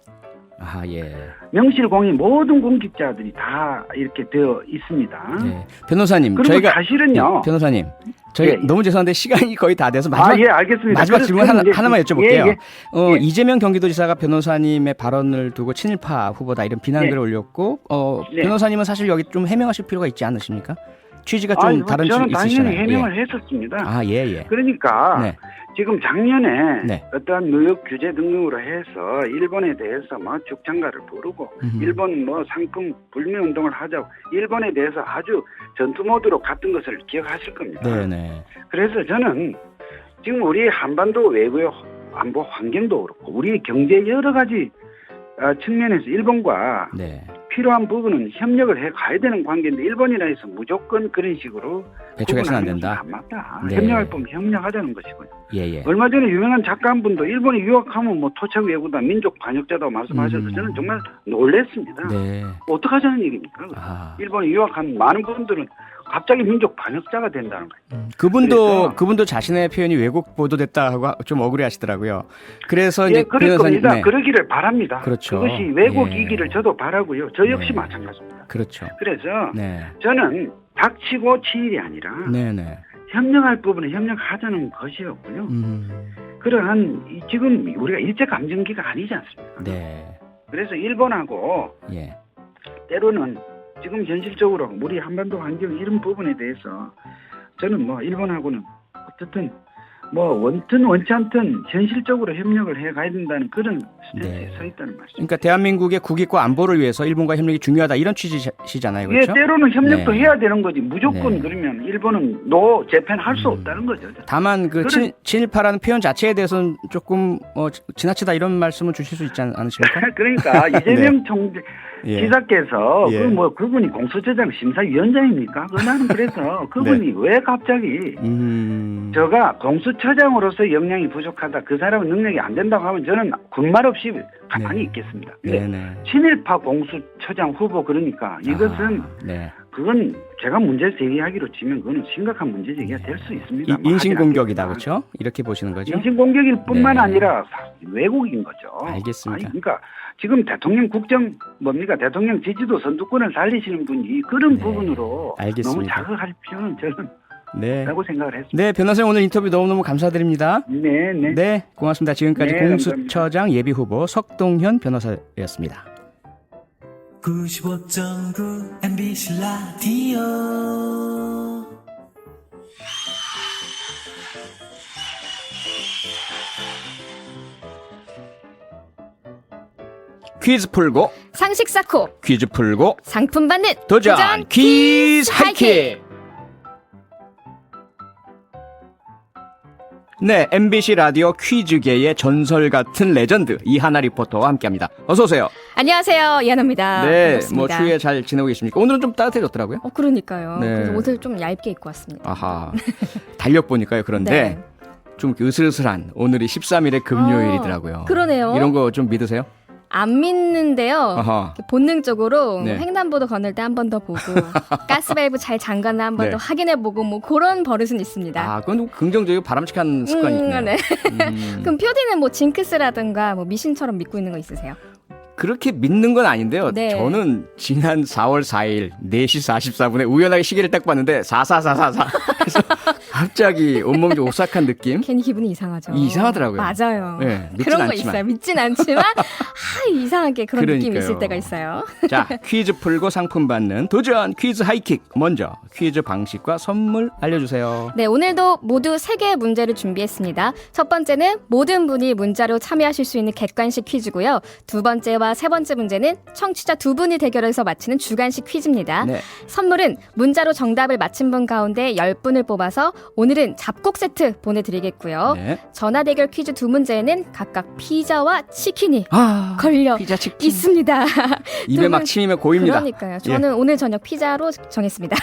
아, 예. 명실공히 모든 공직자들이 다 이렇게 되어 있습니다. 네. 변호사님, 그리고 저희가 사실은요. 네, 변호사님, 저희 예. 너무 죄송한데 시간이 거의 다 돼서 마지막 예, 알겠습니다. 마지막 질문 하나만 여쭤볼게요. 예. 이재명 경기도지사가 변호사님의 발언을 두고 친일파 후보다 이런 비난글을 네. 올렸고, 네. 변호사님은 사실 여기 좀 해명하실 필요가 있지 않으십니까? 취지가 좀 다른 저는 당연히 있으시잖아요. 해명을 예. 했었습니다. 아, 예, 예. 그러니까 네. 지금 작년에 네. 어떠한 무역 규제 등등으로 해서 일본에 대해서 뭐 죽창가를 부르고 일본 뭐 상품 불매 운동을 하자고 일본에 대해서 아주 전투 모드로 갔던 것을 기억하실 겁니다. 네, 네. 그래서 저는 지금 우리 한반도 외교의 안보 환경도 그렇고 우리 경제 여러 가지 측면에서 일본과 네. 필요한 부분은 협력을 해 가야 되는 관계인데 일본이라 해서 무조건 그런 식으로 배척해서는 안 구분하는 된다. 것은 안 맞다. 네. 협력할 거면 협력하자는 것이고요. 예, 예. 얼마 전에 유명한 작가 한 분도 일본에 유학하면 뭐 토착 외구다, 민족 반역자다 말씀하셔서 저는 정말 놀랐습니다. 네. 어떡하자는 얘기입니까? 아. 일본에 유학한 많은 분들은 갑자기 민족 반역자가 된다는 거예요. 그분도 자신의 표현이 왜곡 보도됐다 하고 좀 억울해하시더라고요. 그래서 이제 그럴 겁니다. 네. 그러기를 바랍니다. 그렇죠. 그것이 왜곡이기를 예. 저도 바라고요. 저 역시 네. 마찬가지입니다. 그렇죠. 그래서 네. 저는 닥치고 치일이 아니라 네, 네. 협력할 부분은 협력하자는 것이었고요. 그러한 지금 우리가 일제 감정기가 아니지 않습니까? 네. 그래서 일본하고 예. 때로는 지금 현실적으로 우리 한반도 환경 이런 부분에 대해서 저는 뭐 일본하고는 어쨌든 뭐 원튼 원치 않든 현실적으로 협력을 해 가야 된다는 그런 스탠스에 네. 서 있다는 말씀. 그러니까 대한민국의 국익과 안보를 위해서 일본과 협력이 중요하다 이런 취지시잖아요. 그렇죠? 예, 때로는 협력도 네. 해야 되는 거지. 무조건 네. 그러면 일본은 노 재팬 할 수 없다는 거죠. 다만 그 그런- 친일파라는 표현 자체에 대해서는 조금 지나치다 이런 말씀을 주실 수 있지 않으십니까? 그러니까 이재명 예. 지사께서 예. 그분이 공수처장 심사위원장입니까? 나는 그래서 그분이 왜 갑자기 저가 공수처장으로서 역량이 부족하다, 그 사람은 능력이 안 된다고 하면 저는 군말 없이 가만히 네. 있겠습니다. 근데 네네. 친일파 공수처장 후보 그러니까 이것은 네. 그건 제가 문제 제기하기로 치면 그건 심각한 문제 제기가 될 수 있습니다. 뭐 인신 하지 공격이다, 않겠지만. 그렇죠? 이렇게 보시는 거죠? 인신 공격일 뿐만 네. 아니라 왜곡인 거죠. 알겠습니다. 그러니까 지금 대통령 국정 대통령 지지도 선두권을 달리시는 분이 그런 네. 부분으로 알겠습니다. 너무 자극할 필요는 저는 네. 없다고 생각을 했습니다. 네, 변호사님 오늘 인터뷰 너무너무 감사드립니다. 네, 네. 네, 고맙습니다. 지금까지 네, 공수처장 예비후보 석동현 변호사였습니다. 95.9 MBC 라디오 퀴즈 풀고 상식 쌓고 퀴즈 풀고 상품 받는 도전 퀴즈 하이킥. 네, MBC 라디오 퀴즈계의 전설 같은 레전드 이하나 리포터와 함께합니다. 어서 오세요. 안녕하세요. 이하나입니다. 네, 반갑습니다. 뭐 추위에 잘 지내고 계십니까? 오늘은 좀 따뜻해졌더라고요. 그러니까요. 네. 그래서 옷을 좀 얇게 입고 왔습니다. 아하, 달력 보니까요. 그런데 네. 좀 으슬으슬한 오늘이 13일의 금요일이더라고요. 그러네요. 이런 거 좀 믿으세요? 안 믿는데요. 아하. 본능적으로 네. 횡단보도 건널 때 한 번 더 보고 가스밸브 잘 잠갔나 한 번 네. 더 확인해보고 뭐 그런 버릇은 있습니다. 아, 그건 긍정적이고 바람직한 습관이 있네요. 네. 음. 그럼 표디는 뭐 징크스라든가 뭐 미신처럼 믿고 있는 거 있으세요? 그렇게 믿는 건 아닌데요. 네. 저는 지난 4월 4일 4시 44분에 우연하게 시계를 딱 봤는데 44444 그래서 갑자기 온몸이 좀 오싹한 느낌? 괜히 기분이 이상하죠. 이상하더라고요. 맞아요. 네, 믿진 그런 거 않지만. 있어요. 믿진 않지만 이상하게 그런 느낌이 그러니까요. 있을 때가 있어요. 자, 퀴즈 풀고 상품 받는 도전 퀴즈 하이킥. 먼저 퀴즈 방식과 선물 알려주세요. 네, 오늘도 모두 3개의 문제를 준비했습니다. 첫 번째는 모든 분이 문자로 참여하실 수 있는 객관식 퀴즈고요. 두 번째와 세 번째 문제는 청취자 두 분이 대결해서 맞히는 주관식 퀴즈입니다. 네. 선물은 문자로 정답을 맞힌 분 가운데 10분을 뽑아서 오늘은 잡곡 세트 보내드리겠고요. 네. 전화 대결 퀴즈 두 문제에는 각각 피자와 치킨이 아, 걸려 피자 치킨. 있습니다. 입에 두 막 분- 침이면 고입니다. 그러니까요. 저는 오늘 저녁 피자로 정했습니다.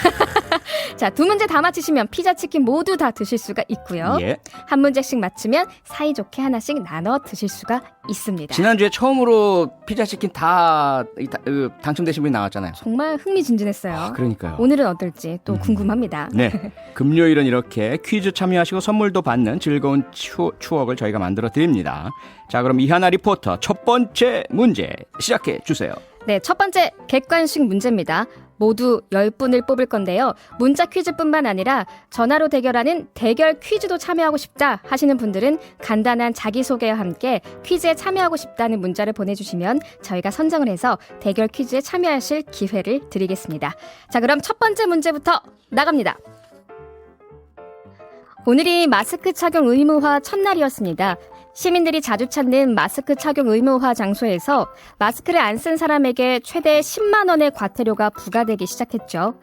자, 두 문제 다 맞히시면 피자, 치킨 모두 다 드실 수가 있고요. 예. 한 문제씩 맞히면 사이좋게 하나씩 나눠 드실 수가 있습니다. 지난주에 처음으로 피자 치킨 다 당첨되신 분이 나왔잖아요. 정말 흥미진진했어요. 그러니까요. 오늘은 어떨지 또 궁금합니다. 네. 금요일은 이렇게 퀴즈 참여하시고 선물도 받는 즐거운 추억을 저희가 만들어 드립니다. 자, 그럼 이하나 리포터 첫 번째 문제 시작해 주세요. 네, 첫 번째 객관식 문제입니다. 모두 10분을 뽑을 건데요. 문자 퀴즈뿐만 아니라 전화로 대결하는 대결 퀴즈도 참여하고 싶다 하시는 분들은 간단한 자기소개와 함께 퀴즈에 참여하고 싶다는 문자를 보내주시면 저희가 선정을 해서 대결 퀴즈에 참여하실 기회를 드리겠습니다. 자, 그럼 첫 번째 문제부터 나갑니다. 오늘이 마스크 착용 의무화 첫날이었습니다. 시민들이 자주 찾는 마스크 착용 의무화 장소에서 마스크를 안 쓴 사람에게 최대 10만 원의 과태료가 부과되기 시작했죠.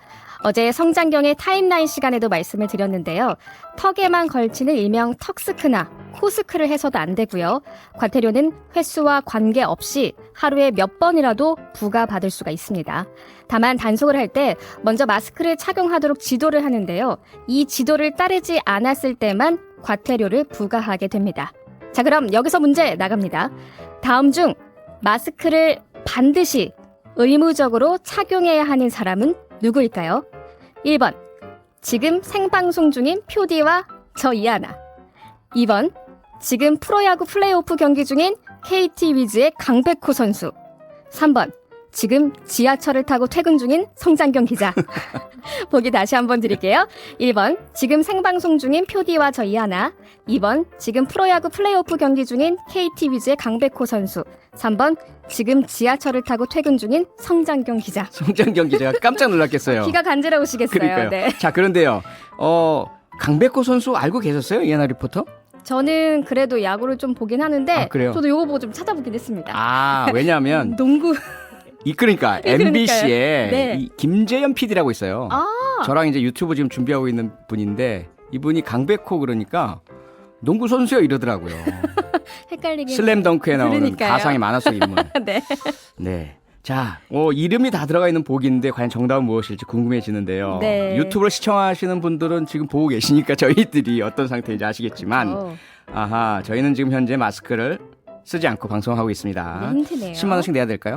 어제 성장경의 타임라인 시간에도 말씀을 드렸는데요. 턱에만 걸치는 일명 턱스크나 코스크를 해서도 안 되고요. 과태료는 횟수와 관계없이 하루에 몇 번이라도 부과받을 수가 있습니다. 다만 단속을 할 때 먼저 마스크를 착용하도록 지도를 하는데요. 이 지도를 따르지 않았을 때만 과태료를 부과하게 됩니다. 자, 그럼 여기서 문제 나갑니다. 다음 중 마스크를 반드시 의무적으로 착용해야 하는 사람은 누구일까요? 1번, 지금 생방송 중인 표디와 저 이하나. 2번, 지금 프로야구 플레이오프 경기 중인 KT 위즈의 강백호 선수. 3번, 지금 지하철을 타고 퇴근 중인 성장경 기자. 보기 다시 한번 드릴게요. 1번, 지금 생방송 중인 표디와 저 이하나. 2번, 지금 프로야구 플레이오프 경기 중인 KT 위즈의 강백호 선수. 3번, 지금 지하철을 타고 퇴근 중인 성장경 기자. 성장경 기자가 깜짝 놀랐겠어요. 귀가 간지러우시겠어요. 그러니까요. 네. 자, 그런데요. 강백호 선수 알고 계셨어요? 이하나 리포터? 저는 그래도 야구를 좀 보긴 하는데 아, 그래요? 저도 요거 보고 좀 찾아보긴 했습니다. 아, 왜냐하면 농구. 그러니까 그러니까요. MBC에 네. 이 김재현 PD라고 있어요. 아. 저랑 이제 유튜브 지금 준비하고 있는 분인데 이분이 강백호 그러니까 농구 선수요 이러더라고요. 헷갈리긴. 슬램덩크에 나오는 그러니까요. 가상의 만화 속 인물. 네. 네. 자, 이름이 다 들어가 있는 복인데 과연 정답은 무엇일지 궁금해지는데요. 네. 유튜브를 시청하시는 분들은 지금 보고 계시니까 저희들이 어떤 상태인지 아시겠지만 아하, 저희는 지금 현재 마스크를 쓰지 않고 방송하고 있습니다. 힌트네요. 10만 원씩 내야 될까요?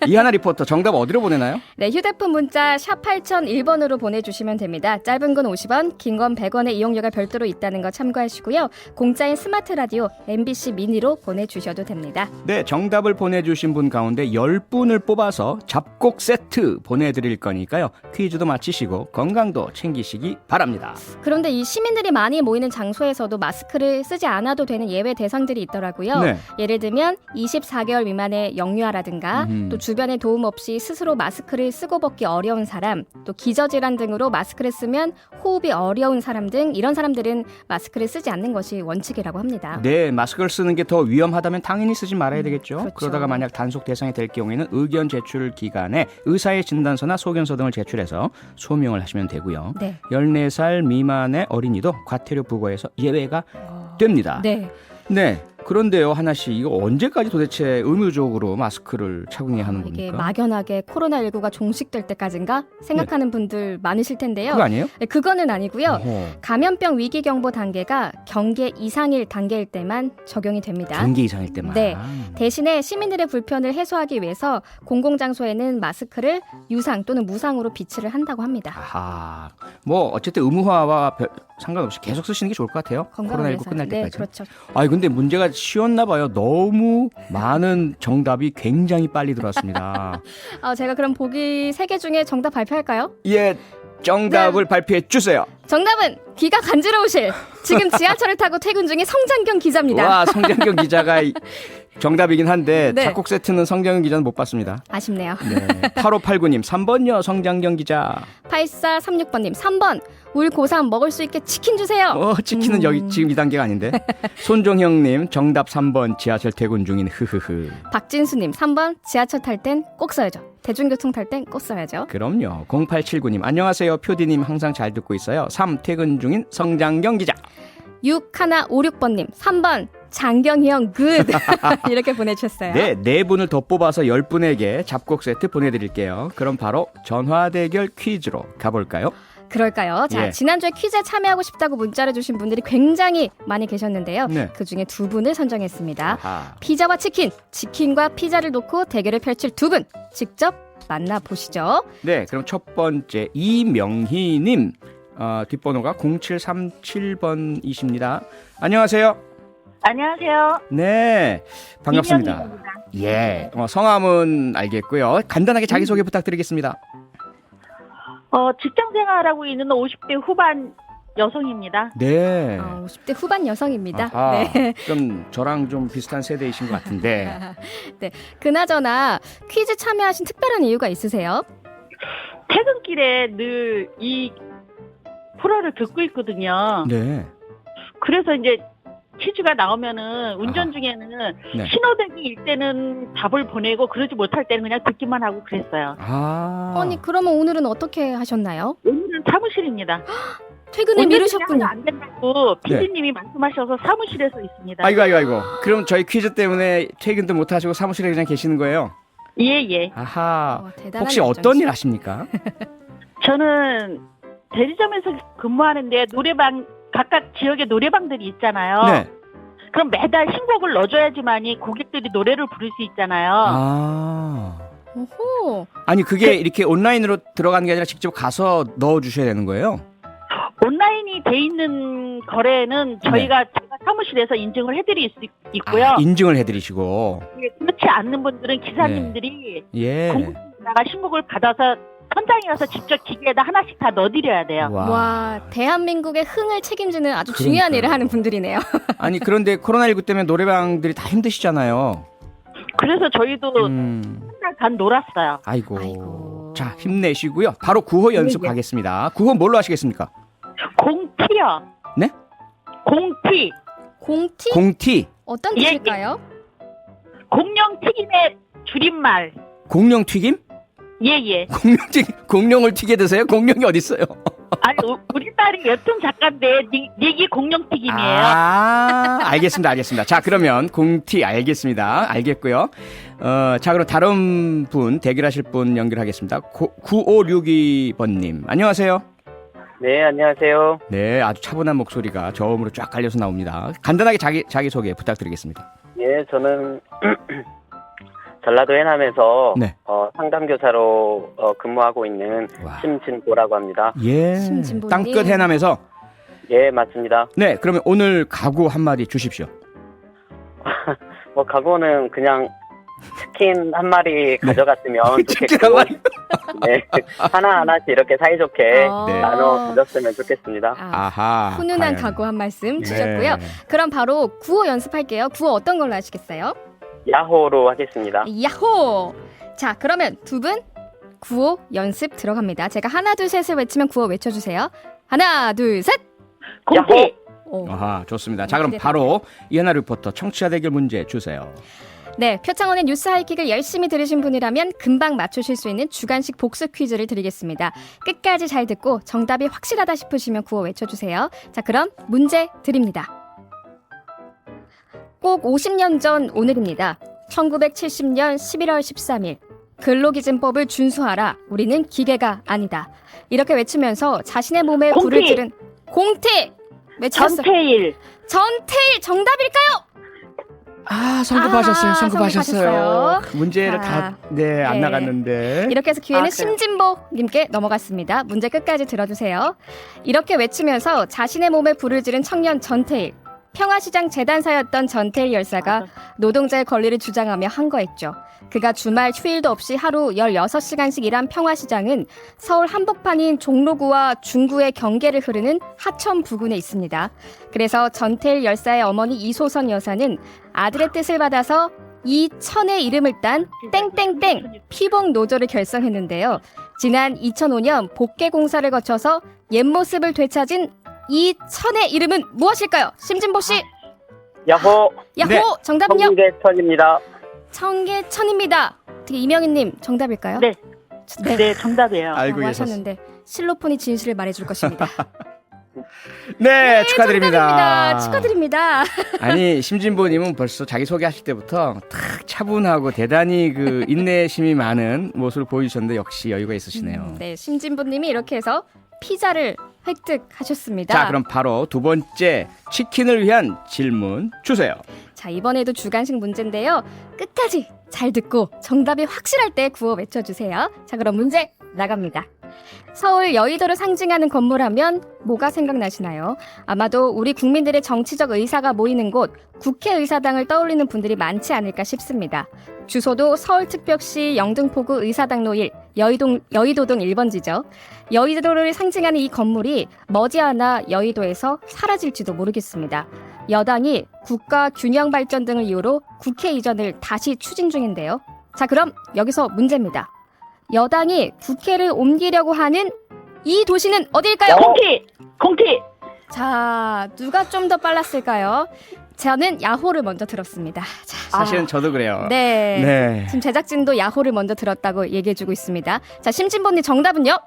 이하나 리포터 정답 어디로 보내나요? 네, 휴대폰 문자 샵 8001번으로 보내주시면 됩니다. 짧은 건 50원, 긴 건 100원의 이용료가 별도로 있다는 거 참고하시고요. 공짜인 스마트 라디오 MBC 미니로 보내주셔도 됩니다. 네, 정답을 보내주신 분 가운데 10분을 뽑아서 잡곡 세트 보내드릴 거니까요. 퀴즈도 마치시고 건강도 챙기시기 바랍니다. 그런데 이 시민들이 많이 모이는 장소에서도 마스크를 쓰지 않아도 되는 예외 대상들이 있더라고요. 네. 예를 들면 24개월 미만의 영유아라든가 또 주변의 도움 없이 스스로 마스크를 쓰고 벗기 어려운 사람, 또 기저질환 등으로 마스크를 쓰면 호흡이 어려운 사람 등 이런 사람들은 마스크를 쓰지 않는 것이 원칙이라고 합니다. 네, 마스크를 쓰는 게 더 위험하다면 당연히 쓰지 말아야 되겠죠. 그렇죠. 그러다가 만약 단속 대상이 될 경우에는 의견 제출 기간에 의사의 진단서나 소견서 등을 제출해서 소명을 하시면 되고요. 네. 14살 미만의 어린이도 과태료 부과에서 예외가 됩니다. 네. 네. 그런데요, 하나 씨, 이거 언제까지 도대체 의무적으로 마스크를 착용해야 하는 이게 겁니까? 막연하게 코로나19가 종식될 때까지인가 생각하는 분들 많으실 텐데요. 그거 아니에요? 네, 그거는 아니고요. 어허. 감염병 위기 경보 단계가 경계 이상일 단계일 때만 적용이 됩니다. 경계 이상일 때만. 네. 대신에 시민들의 불편을 해소하기 위해서 공공장소에는 마스크를 유상 또는 무상으로 비치를 한다고 합니다. 아하. 뭐 어쨌든 의무화와 상관없이 계속 쓰시는 게 좋을 것 같아요. 건강을 코로나19 위해서. 끝날 네, 때까지. 그렇죠. 아니 근데 문제가 쉬웠나 봐요. 너무 많은 정답이 굉장히 빨리 들어왔습니다. 제가 그럼 보기 3개 중에 정답 발표할까요? 예, 정답을 발표해 주세요. 정답은 귀가 간지러우실 지금 지하철을 타고 퇴근 중인 성장경 기자입니다. 와, 성장경 기자가 정답이긴 한데 네. 작곡 세트는 성장경 기자는 못 봤습니다. 아쉽네요. 네. 8589님 3번요. 성장경 기자. 8436번님 3번 울 고3 먹을 수 있게 치킨 주세요. 치킨은 여기 지금 2단계가 아닌데. 손종형님 정답 3번 지하철 퇴근 중인 흐흐흐. 박진수님 3번 지하철 탈 땐 꼭 써야죠. 대중교통 탈 땐 꼭 써야죠. 그럼요. 0879님 안녕하세요. 표디님 항상 잘 듣고 있어요. 3 퇴근 중인 성장경 기자. 6156번님 3번 장경희 형 굿. 이렇게 보내주셨어요. 네, 4분을 더 뽑아서 10분에게 잡곡 세트 보내드릴게요. 그럼 바로 전화 대결 퀴즈로 가볼까요? 그럴까요? 자, 예. 지난주에 퀴즈에 참여하고 싶다고 문자를 주신 분들이 굉장히 많이 계셨는데요. 네. 그중에 2분을 선정했습니다. 아하. 피자와 치킨과 피자를 놓고 대결을 펼칠 2분 직접 만나보시죠. 네, 그럼 첫 번째 이명희님 뒷번호가 0737번이십니다. 안녕하세요. 안녕하세요. 네, 반갑습니다. 이명희입니다. 예, 성함은 알겠고요. 간단하게 자기소개 부탁드리겠습니다. 직장 생활하고 있는 50대 후반 여성입니다. 네. 50대 후반 여성입니다. 아하, 네. 그럼 저랑 좀 비슷한 세대이신 것 같은데. 네. 그나저나 퀴즈 참여하신 특별한 이유가 있으세요? 퇴근길에 늘 이 프로를 듣고 있거든요. 네. 그래서 이제 퀴즈가 나오면은 운전 중에는 네. 신호등일 때는 답을 보내고 그러지 못할 때는 그냥 듣기만 하고 그랬어요. 아니 그러면 오늘은 어떻게 하셨나요? 오늘은 사무실입니다. 퇴근을 미루셨군요. 안 된다고 PD님이 말씀하셔서 사무실에서 있습니다. 아이고. 그럼 저희 퀴즈 때문에 퇴근도 못 하시고 사무실에 그냥 계시는 거예요? 예. 아하. 대단한 혹시 어떤 일 하십니까? 저는 대리점에서 근무하는데 노래방 각각 지역에 노래방들이 있잖아요. 네. 그럼 매달 신곡을 넣어줘야지만이 고객들이 노래를 부를 수 있잖아요. 오호. 아니 그게 이렇게 온라인으로 들어가는 게 아니라 직접 가서 넣어주셔야 되는 거예요? 온라인이 돼 있는 거래는 저희가 제가 사무실에서 인증을 해드릴 수 있고요. 인증을 해드리시고. 그렇지 않는 분들은 기사님들이 예. 공공에다가 신곡을 받아서 현장에 가서 직접 기계에다 하나씩 다 넣어드려야 돼요. 와, 대한민국의 흥을 책임지는 아주 중요한 일을 하는 분들이네요. 아니 그런데 코로나19 때문에 노래방들이 다 힘드시잖아요. 그래서 저희도 한 달 반 놀았어요. 아이고. 자, 힘내시고요. 바로 구호 연습 가겠습니다. 구호 뭘로 하시겠습니까? 공티요. 네? 공티. 공티? 공티. 어떤 예, 뜻일까요? 공룡 튀김의 줄임말. 공룡 튀김? 예. 공룡을 튀게 드세요? 공룡이 어디 있어요? 아니 우리 딸이 여튼 작가인데 니기 공룡 튀김이에요. 알겠습니다. 자, 그러면 공티 알겠습니다. 알겠고요. 자, 그럼 다른 분 대결하실 분 연결하겠습니다. 9562번님 안녕하세요. 네, 안녕하세요. 네, 아주 차분한 목소리가 저음으로 쫙 깔려서 나옵니다. 간단하게 자기 소개 부탁드리겠습니다. 예, 저는 전라도 해남에서 네. 상담교사로 근무하고 있는 심진보라고 합니다. 예. 심진보님. 땅끝 해남에서. 예, 맞습니다. 네, 그러면 오늘 각오 한마디 주십시오. 각오는 그냥 치킨 한 마리 가져갔으면 좋겠고. 치킨 한 마리? 네, 하나하나씩 이렇게 사이좋게 네. 나눠 드렸으면 좋겠습니다. 아하. 훈훈한 과연. 각오 한 말씀 네. 주셨고요. 그럼 바로 구호 연습할게요. 구호 어떤 걸로 하시겠어요? 야호로 하겠습니다. 야호! 자, 그러면 두 분 구호 연습 들어갑니다. 제가 하나, 둘, 셋을 외치면 구호 외쳐주세요. 하나, 둘, 셋! 공티. 아하, 좋습니다. 자, 그럼 바로 이하나 리포터 청취자 대결 문제 주세요. 네, 표창원의 뉴스 하이킥을 열심히 들으신 분이라면 금방 맞추실 수 있는 주간식 복습 퀴즈를 드리겠습니다. 끝까지 잘 듣고 정답이 확실하다 싶으시면 구호 외쳐주세요. 자, 그럼 문제 드립니다. 꼭 50년 전 오늘입니다. 1970년 11월 13일. 근로기준법을 준수하라. 우리는 기계가 아니다. 이렇게 외치면서 자신의 몸에 공태! 불을 지른 공태! 외쳤어요. 전태일. 전태일 정답일까요? 성급하셨어요. 성급하셨어요. 문제를 자, 안 네. 나갔는데. 이렇게 해서 기회는 그래요? 심진보님께 넘어갔습니다. 문제 끝까지 들어주세요. 이렇게 외치면서 자신의 몸에 불을 지른 청년 전태일. 평화시장 재단사였던 전태일 열사가 노동자의 권리를 주장하며 항거했죠. 그가 주말 휴일도 없이 하루 16시간씩 일한 평화시장은 서울 한복판인 종로구와 중구의 경계를 흐르는 하천 부근에 있습니다. 그래서 전태일 열사의 어머니 이소선 여사는 아들의 뜻을 받아서 이 천의 이름을 딴 땡땡땡 피복 노조를 결성했는데요. 지난 2005년 복개 공사를 거쳐서 옛 모습을 되찾은 이 천의 이름은 무엇일까요? 심진보 씨. 야호, 야호! 네. 정답은요? 청계천입니다. 청계천입니다. 어떻게 이명희님 정답일까요? 네. 네, 정답이에요. 알고 라고 계셨어요. 하셨는데 실로폰이 진실을 말해줄 것입니다. 네, 축하드립니다. 정답입니다. 축하드립니다. 아니, 심진보님은 벌써 자기 소개하실 때부터 탁 차분하고 대단히 그 인내심이 많은 모습을 보여주셨는데 역시 여유가 있으시네요. 네, 심진보님이 이렇게 해서 피자를 획득하셨습니다. 자, 그럼 바로 두 번째 치킨을 위한 질문 주세요. 자, 이번에도 주간식 문제인데요. 끝까지 잘 듣고 정답이 확실할 때 구호 외쳐주세요. 자, 그럼 문제 나갑니다. 서울 여의도를 상징하는 건물 하면 뭐가 생각나시나요? 아마도 우리 국민들의 정치적 의사가 모이는 곳 국회의사당을 떠올리는 분들이 많지 않을까 싶습니다. 주소도 서울특별시 영등포구 의사당로 1 여의도동 1번지죠. 여의도를 상징하는 이 건물이 머지않아 여의도에서 사라질지도 모르겠습니다. 여당이 국가 균형 발전 등을 이유로 국회 이전을 다시 추진 중인데요. 자, 그럼 여기서 문제입니다. 여당이 국회를 옮기려고 하는 이 도시는 어디일까요? 공티. 자, 누가 좀 더 빨랐을까요? 저는 야호를 먼저 들었습니다. 자, 사실은 저도 그래요. 네. 네. 지금 제작진도 야호를 먼저 들었다고 얘기해주고 있습니다. 자, 심진보님 정답은요?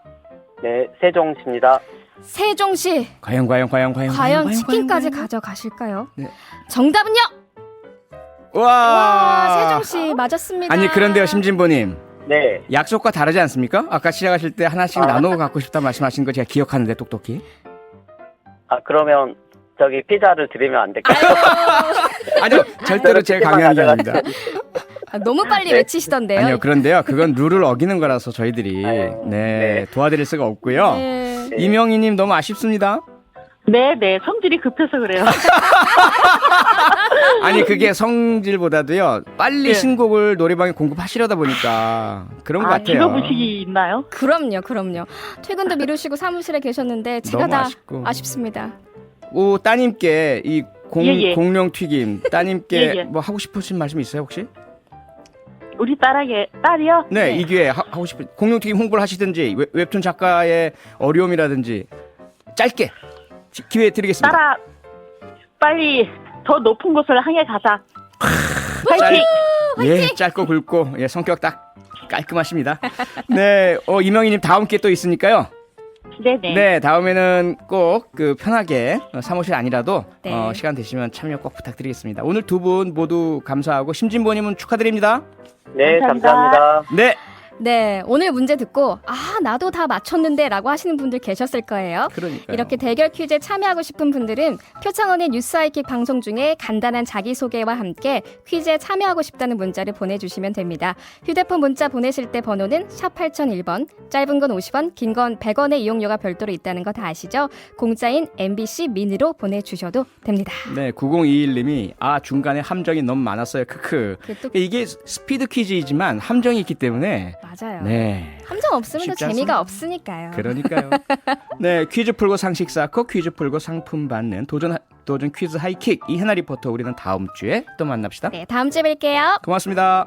네, 세종시입니다. 세종시. 과연 치킨까지 가져가실까요? 네. 정답은요? 와, 세종시 맞았습니다. 아니, 그런데요, 심진보님. 네, 약속과 다르지 않습니까? 아까 시작하실 때 하나씩 나누어 갖고 싶다 말씀하신 거 제가 기억하는데 똑똑히. 그러면 저기 피자를 드리면 안 될까요? 아니요, 절대로 제가 강요하는 게 아닙니다. 너무 빨리 외치시던데요. 아니요, 그런데요, 그건 룰을 어기는 거라서 저희들이 네. 도와드릴 수가 없고요. 네. 이명희님 너무 아쉽습니다. 네, 성질이 급해서 그래요. 아니, 그게 성질보다도요, 빨리 네. 신곡을 노래방에 공급하시려다 보니까 그런 것 같아요. 인어부식이 있나요? 그럼요. 퇴근도 미루시고 사무실에 계셨는데 제가 너무 다 아쉽고. 아쉽습니다. 오, 따님께 이 예. 공룡 튀김 따님께 예. 뭐 하고 싶으신 말씀 있어요 혹시? 우리 딸이요? 네, 이 기회에 하고 싶은 공룡 튀김 홍보를 하시든지 웹툰 작가의 어려움이라든지 짧게 기회 드리겠습니다. 딸아, 빨리 더 높은 곳을 향해 가자. 화이팅! 예, 짧고 굵고 예, 성격 딱 깔끔하십니다. 네, 이명희님 다음 기회 또 있으니까요. 네네. 네, 다음에는 꼭 그 편하게 사무실 아니라도 네. 시간 되시면 참여 꼭 부탁드리겠습니다. 오늘 두 분 모두 감사하고 심진보님은 축하드립니다. 네, 감사합니다. 감사합니다. 네, 네, 오늘 문제 듣고 나도 다 맞췄는데 라고 하시는 분들 계셨을 거예요. 그러니까요. 이렇게 대결 퀴즈에 참여하고 싶은 분들은 표창원의 뉴스 하이킥 방송 중에 간단한 자기소개와 함께 퀴즈에 참여하고 싶다는 문자를 보내주시면 됩니다. 휴대폰 문자 보내실 때 번호는 샵 8001번, 짧은 건 50원, 긴 건 100원의 이용료가 별도로 있다는 거 다 아시죠? 공짜인 MBC 미니로 보내주셔도 됩니다. 네, 9021님이 중간에 함정이 너무 많았어요. 크크. 또 이게 스피드 퀴즈이지만 함정이 있기 때문에 맞아요. 네. 함정 없으면 또 쉽지 재미가 않습니다. 없으니까요. 그러니까요. 네, 퀴즈 풀고 상식 쌓고 퀴즈 풀고 상품 받는 도전 퀴즈 하이킥 이해나 리포터 우리는 다음 주에 또 만납시다. 네, 다음 주에 뵐게요. 고맙습니다.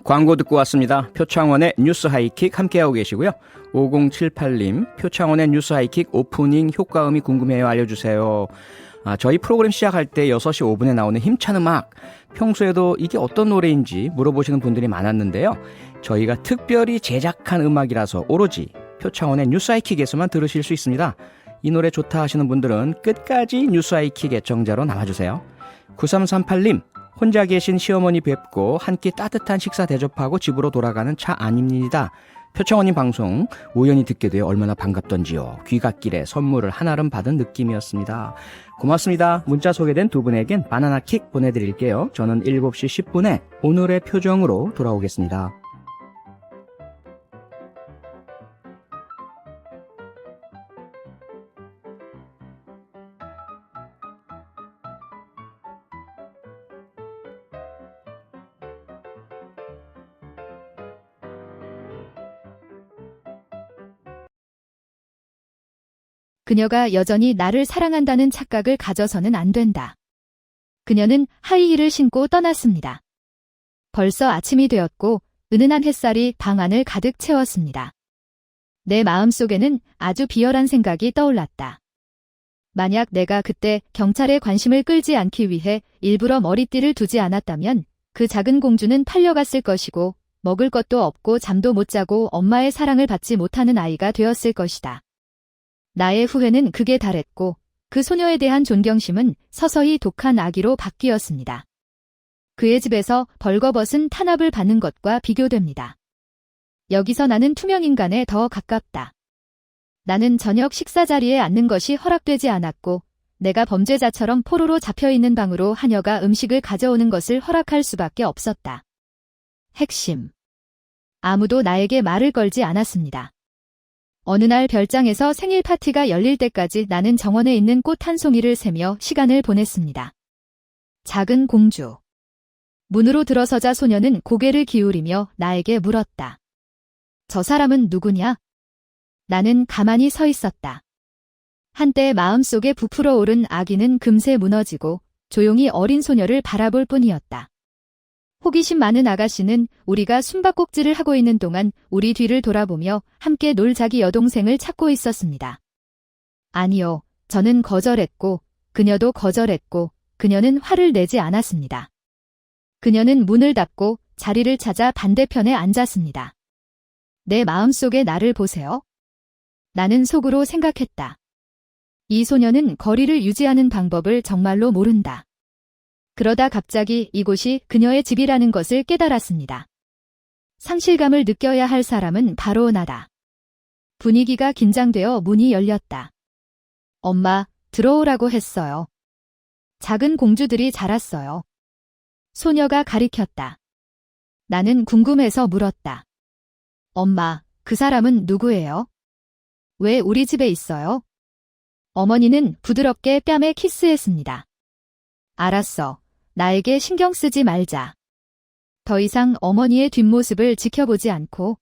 광고 듣고 왔습니다. 표창원의 뉴스 하이킥 함께하고 계시고요. 5078님, 표창원의 뉴스 하이킥 오프닝 효과음이 궁금해요. 알려주세요. 저희 프로그램 시작할 때 6시 5분에 나오는 힘찬 음악, 평소에도 이게 어떤 노래인지 물어보시는 분들이 많았는데요. 저희가 특별히 제작한 음악이라서 오로지 표창원의 뉴스 하이킥에서만 들으실 수 있습니다. 이 노래 좋다 하시는 분들은 끝까지 뉴스 하이킥 애청자로 남아주세요. 9338님, 혼자 계신 시어머니 뵙고 한 끼 따뜻한 식사 대접하고 집으로 돌아가는 차 안입니다. 표창원님 방송 우연히 듣게 되어 얼마나 반갑던지요. 귀갓길에 선물을 한아름 받은 느낌이었습니다. 고맙습니다. 문자 소개된 두 분에겐 바나나 킥 보내드릴게요. 저는 7시 10분에 오늘의 표정으로 돌아오겠습니다. 그녀가 여전히 나를 사랑한다는 착각을 가져서는 안 된다. 그녀는 하이힐을 신고 떠났습니다. 벌써 아침이 되었고 은은한 햇살이 방 안을 가득 채웠습니다. 내 마음속에는 아주 비열한 생각이 떠올랐다. 만약 내가 그때 경찰의 관심을 끌지 않기 위해 일부러 머리띠를 두지 않았다면 그 작은 공주는 팔려갔을 것이고 먹을 것도 없고 잠도 못 자고 엄마의 사랑을 받지 못하는 아이가 되었을 것이다. 나의 후회는 극에 달했고 그 소녀에 대한 존경심은 서서히 독한 악의로 바뀌었습니다. 그의 집에서 벌거벗은 탄압을 받는 것과 비교됩니다. 여기서 나는 투명인간에 더 가깝다. 나는 저녁 식사 자리에 앉는 것이 허락되지 않았고 내가 범죄자처럼 포로로 잡혀있는 방으로 하녀가 음식을 가져오는 것을 허락할 수밖에 없었다. 핵심. 아무도 나에게 말을 걸지 않았습니다. 어느 날 별장에서 생일 파티가 열릴 때까지 나는 정원에 있는 꽃 한 송이를 세며 시간을 보냈습니다. 작은 공주. 문으로 들어서자 소녀는 고개를 기울이며 나에게 물었다. 저 사람은 누구냐? 나는 가만히 서 있었다. 한때 마음속에 부풀어 오른 악의는 금세 무너지고 조용히 어린 소녀를 바라볼 뿐이었다. 호기심 많은 아가씨는 우리가 숨바꼭질을 하고 있는 동안 우리 뒤를 돌아보며 함께 놀 자기 여동생을 찾고 있었습니다. 아니요, 저는 거절했고 그녀도 거절했고 그녀는 화를 내지 않았습니다. 그녀는 문을 닫고 자리를 찾아 반대편에 앉았습니다. 내 마음속의 나를 보세요. 나는 속으로 생각했다. 이 소녀는 거리를 유지하는 방법을 정말로 모른다. 그러다 갑자기 이곳이 그녀의 집이라는 것을 깨달았습니다. 상실감을 느껴야 할 사람은 바로 나다. 분위기가 긴장되어 문이 열렸다. 엄마, 들어오라고 했어요. 작은 공주들이 자랐어요. 소녀가 가리켰다. 나는 궁금해서 물었다. 엄마, 그 사람은 누구예요? 왜 우리 집에 있어요? 어머니는 부드럽게 뺨에 키스했습니다. 알았어. 나에게 신경 쓰지 말자. 더 이상 어머니의 뒷모습을 지켜보지 않고